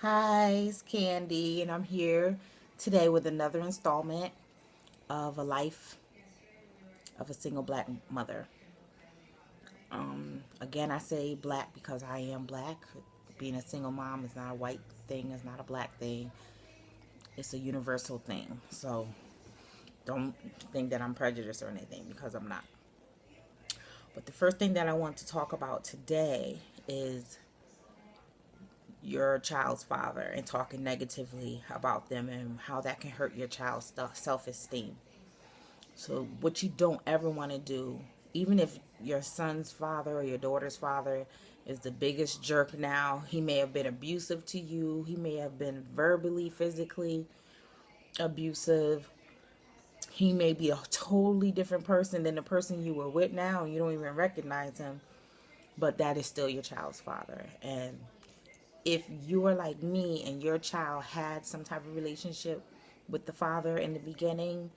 Hi, it's Candy, and I'm here today with another installment of a life of a single black mother. Again, I say black because I am black. Being a single mom is not a white thing, it's not a black thing, it's a universal thing. So don't think that I'm prejudiced or anything because I'm not. But the first thing that I want to talk about today is your child's father and talking negatively about them and how that can hurt your child's self esteem. So, what you don't ever want to do, even if your son's father or your daughter's father is the biggest jerk now, he may have been abusive to you, he may have been verbally, physically abusive, he may be a totally different person than the person you were with now, and you don't even recognize him, but that is still your child's father. And if you are like me and your child had some type of relationship with the father in the beginning,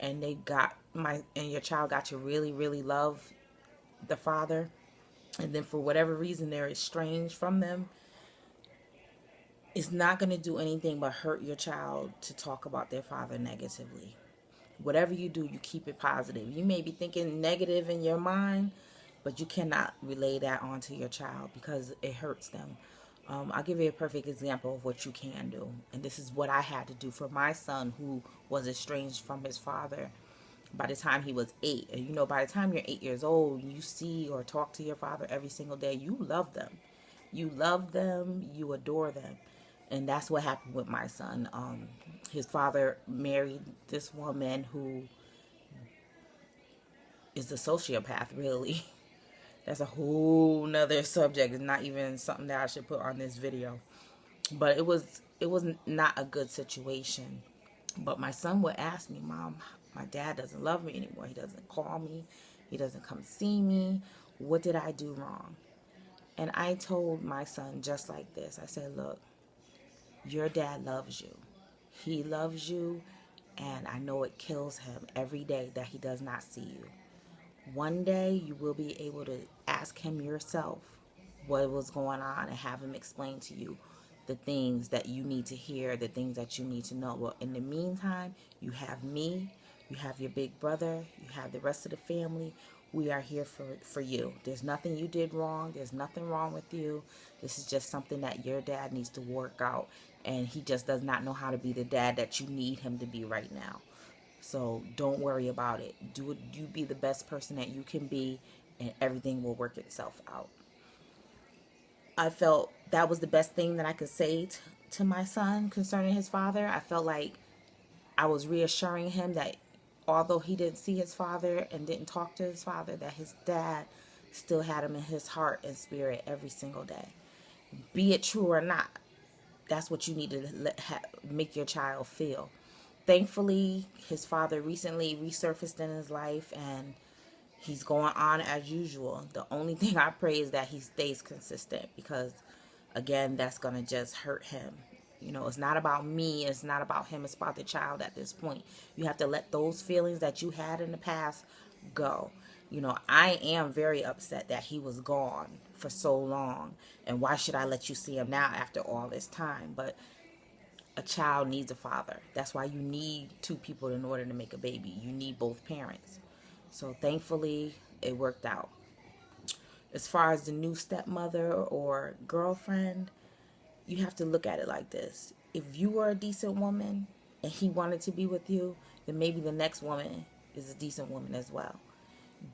and your child got to really love the father, and then for whatever reason they're estranged from them, it's not going to do anything but hurt your child to talk about their father negatively. Whatever you do, you keep it positive. You may be thinking negative in your mind, but you cannot relay that onto your child because it hurts them. I'll give you a perfect example of what you can do. And this is what I had to do for my son who was estranged from his father by the time he was 8. And by the time you're 8 years old, you see or talk to your father every single day. You love them. You love them. You adore them. And that's what happened with my son. His father married this woman who is a sociopath, really. That's a whole nother subject. It's not even something that I should put on this video. But it was not a good situation. But my son would ask me, Mom, my dad doesn't love me anymore. He doesn't call me. He doesn't come see me. What did I do wrong? And I told my son just like this. I said, look, your dad loves you. He loves you, and I know it kills him every day that he does not see you. One day you will be able to ask him yourself what was going on and have him explain to you the things that you need to hear, the things that you need to know. Well, in the meantime, you have me, you have your big brother, you have the rest of the family. We are here for you. There's nothing you did wrong. There's nothing wrong with you. This is just something that your dad needs to work out. And he just does not know how to be the dad that you need him to be right now. So don't worry about it. You be the best person that you can be, and everything will work itself out. I felt that was the best thing that I could say to my son concerning his father. I felt like I was reassuring him that although he didn't see his father and didn't talk to his father, that his dad still had him in his heart and spirit every single day. Be it true or not, that's what you need to make your child feel. Thankfully, his father recently resurfaced in his life, and he's going on as usual. The only thing I pray is that he stays consistent, because again, that's going to just hurt him. It's not about me, it's not about him, it's about the child at this point. You have to let those feelings that you had in the past go. I am very upset that he was gone for so long, and why should I let you see him now after all this time? But a child needs a father. That's why you need two people in order to make a baby. You need both parents. So thankfully, it worked out. As far as the new stepmother or girlfriend, you have to look at it like this. If you were a decent woman and he wanted to be with you, then maybe the next woman is a decent woman as well.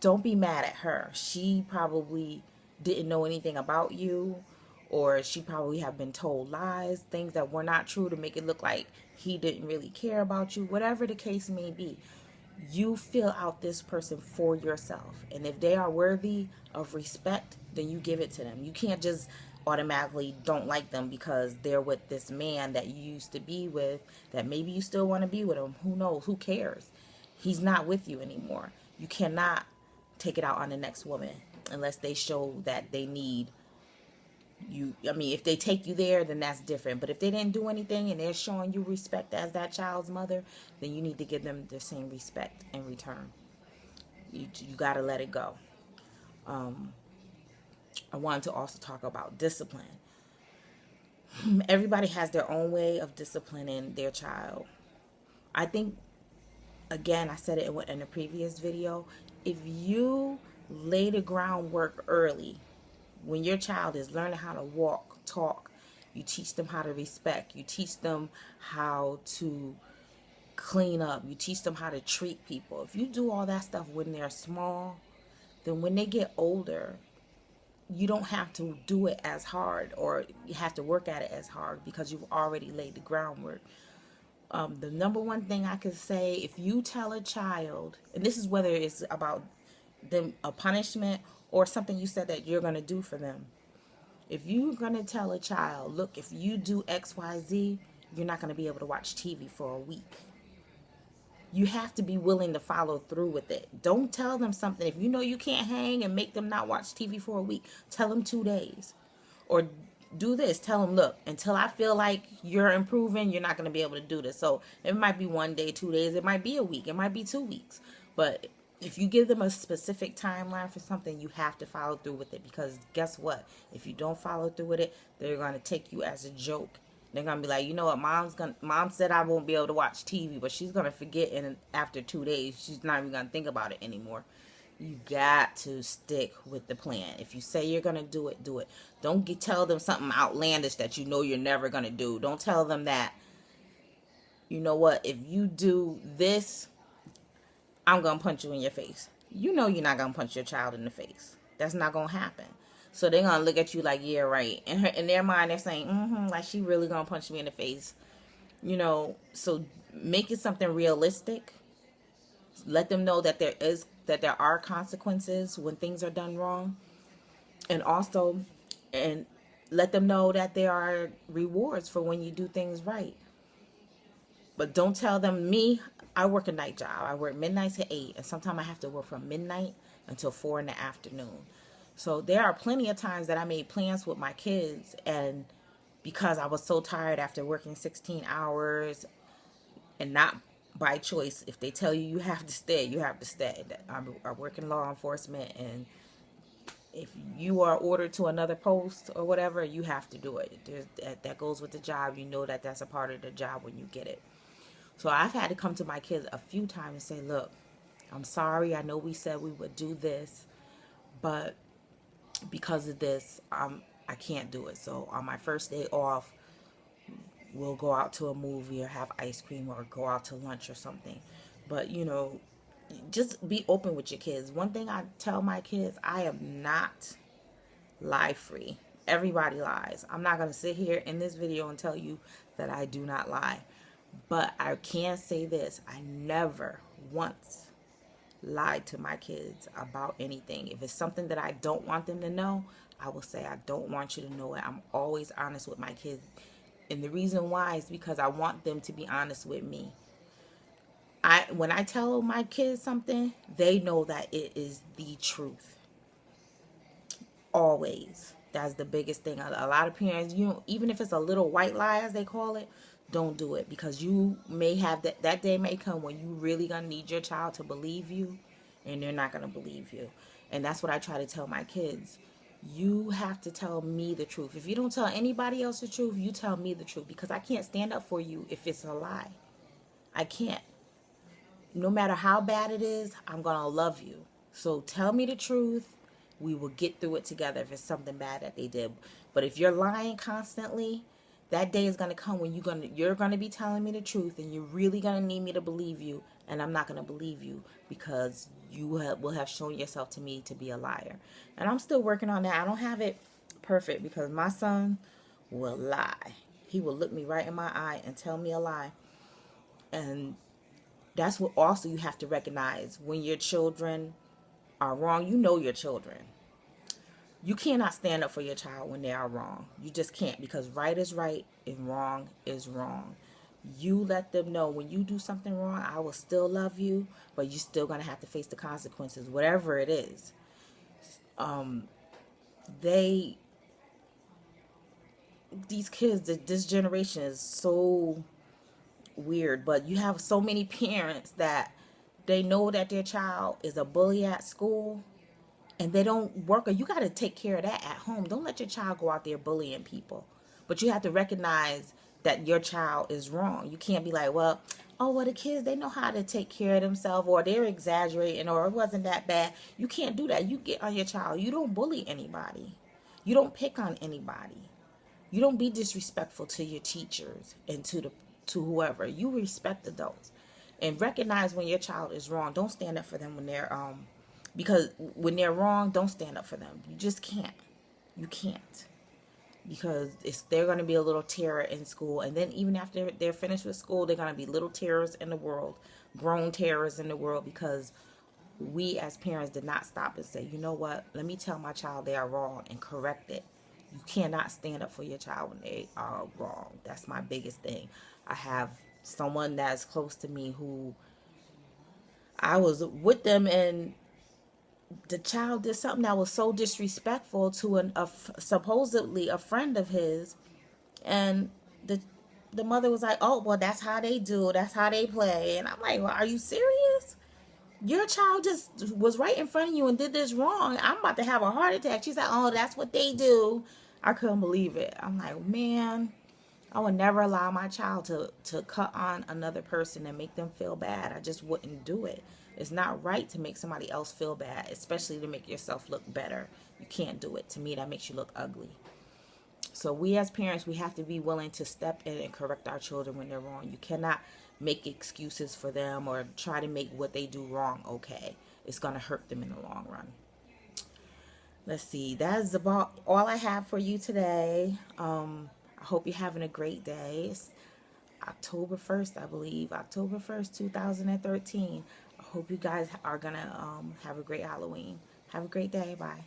Don't be mad at her. She probably didn't know anything about you, or she probably have been told lies, things that were not true to make it look like he didn't really care about you. Whatever the case may be, you fill out this person for yourself. And if they are worthy of respect, then you give it to them. You can't just automatically don't like them because they're with this man that you used to be with, that maybe you still want to be with him. Who knows? Who cares? He's not with you anymore. You cannot take it out on the next woman unless they show that they need you. I mean, if they take you there, then that's different. But if they didn't do anything and they're showing you respect as that child's mother, then you need to give them the same respect in return. You got to let it go. I wanted to also talk about discipline. Everybody has their own way of disciplining their child. I think, again, I said it in a previous video, if you lay the groundwork early, when your child is learning how to walk, talk, you teach them how to respect, you teach them how to clean up, you teach them how to treat people. If you do all that stuff when they're small, then when they get older, you don't have to do it as hard, or you have to work at it as hard, because you've already laid the groundwork. The number one thing I could say, if you tell a child, and this is whether it's about them a punishment or something you said that you're going to do for them. If you're going to tell a child, look, if you do XYZ, you're not going to be able to watch TV for a week. You have to be willing to follow through with it. Don't tell them something. If you know you can't hang and make them not watch TV for a week, tell them 2 days. Or do this. Tell them, look, until I feel like you're improving, you're not going to be able to do this. So it might be 1 day, 2 days. It might be a week. It might be 2 weeks. But if you give them a specific timeline for something, you have to follow through with it. Because guess what? If you don't follow through with it, they're going to take you as a joke. They're going to be like, you know what, mom said I won't be able to watch TV, but she's going to forget, and after 2 days, she's not even going to think about it anymore. You got to stick with the plan. If you say you're going to do it, do it. Don't tell them something outlandish that you know you're never going to do. Don't tell them that, you know what, if you do this, I'm going to punch you in your face. You know you're not going to punch your child in the face. That's not going to happen. So they're going to look at you like, yeah, right. And in their mind, they're saying, like she really going to punch me in the face. You know, so make it something realistic. Let them know that there are consequences when things are done wrong. And also, and let them know that there are rewards for when you do things right. But don't tell them, I work a night job. I work midnight to 8. And sometimes I have to work from midnight until 4 in the afternoon. So there are plenty of times that I made plans with my kids, and because I was so tired after working 16 hours, and not by choice, if they tell you you have to stay, you have to stay. I work in law enforcement, and if you are ordered to another post or whatever, you have to do it. That goes with the job. You know that that's a part of the job when you get it. So I've had to come to my kids a few times and say, look, I'm sorry. I know we said we would do this, but because of this, I can't do it. So on my first day off, we'll go out to a movie or have ice cream or go out to lunch or something. But, you know, just be open with your kids. One thing I tell my kids, I am not lie free. Everybody lies. I'm not going to sit here in this video and tell you that I do not lie. But I can say this. I never once lied to my kids about anything. If it's something that I don't want them to know, I will say I don't want you to know it. I'm always honest with my kids. And the reason why is because I want them to be honest with me. When I tell my kids something, they know that it is the truth. Always. That's the biggest thing. A lot of parents, even if it's a little white lie, as they call it, don't do it, because you may have that day may come when you really gonna need your child to believe you, and they're not gonna believe you. And that's what I try to tell my kids. You have to tell me the truth. If you don't tell anybody else the truth, you tell me the truth, because I can't stand up for you if it's a lie. I can't. No matter how bad it is, I'm gonna love you. So tell me the truth. We will get through it together if it's something bad that they did. But if you're lying constantly, that day is going to come when you're going to be telling me the truth, and you're really going to need me to believe you, and I'm not going to believe you because you will have shown yourself to me to be a liar. And I'm still working on that. I don't have it perfect, because my son will lie. He will look me right in my eye and tell me a lie. And that's what also you have to recognize when your children are wrong. You know your children. You cannot stand up for your child when they are wrong. You just can't, because right is right and wrong is wrong. You let them know when you do something wrong, I will still love you, but you're still going to have to face the consequences, whatever it is. These kids, this generation is so weird, but you have so many parents that they know that their child is a bully at school, and they don't work. Or you got to take care of that at home. Don't let your child go out there bullying people. But you have to recognize that your child is wrong. You can't be like, well, oh, well, the kids, they know how to take care of themselves, or they're exaggerating, or it wasn't that bad. You can't do that. You get on your child. You don't bully anybody. You don't pick on anybody. You don't be disrespectful to your teachers and to whoever. You respect adults and recognize when your child is wrong. Don't stand up for them when they're because when they're wrong, don't stand up for them. You just can't. You can't. Because they're going to be a little terror in school, and then even after they're finished with school, they're going to be little terrors in the world, grown terrors in the world, because we as parents did not stop and say, you know what, let me tell my child they are wrong and correct it. You cannot stand up for your child when they are wrong. That's my biggest thing. I have someone that's close to me who I was with them, and the child did something that was so disrespectful to supposedly a friend of his, and the mother was like, oh, well, that's how they do, that's how they play. And I'm like, well, are you serious? Your child just was right in front of you and did this wrong. I'm about to have a heart attack. She's like, oh, that's what they do. I couldn't believe it. I'm like, man, I would never allow my child to cut on another person and make them feel bad. I just wouldn't do it. It's not right to make somebody else feel bad, especially to make yourself look better. You can't do it. To me, that makes you look ugly. So we as parents, we have to be willing to step in and correct our children when they're wrong. You cannot make excuses for them or try to make what they do wrong okay. It's going to hurt them in the long run. Let's see. That's about all I have for you today. I hope you're having a great day. It's October 1st, I believe. October 1st, 2013. I hope you guys are going to have a great Halloween. Have a great day. Bye.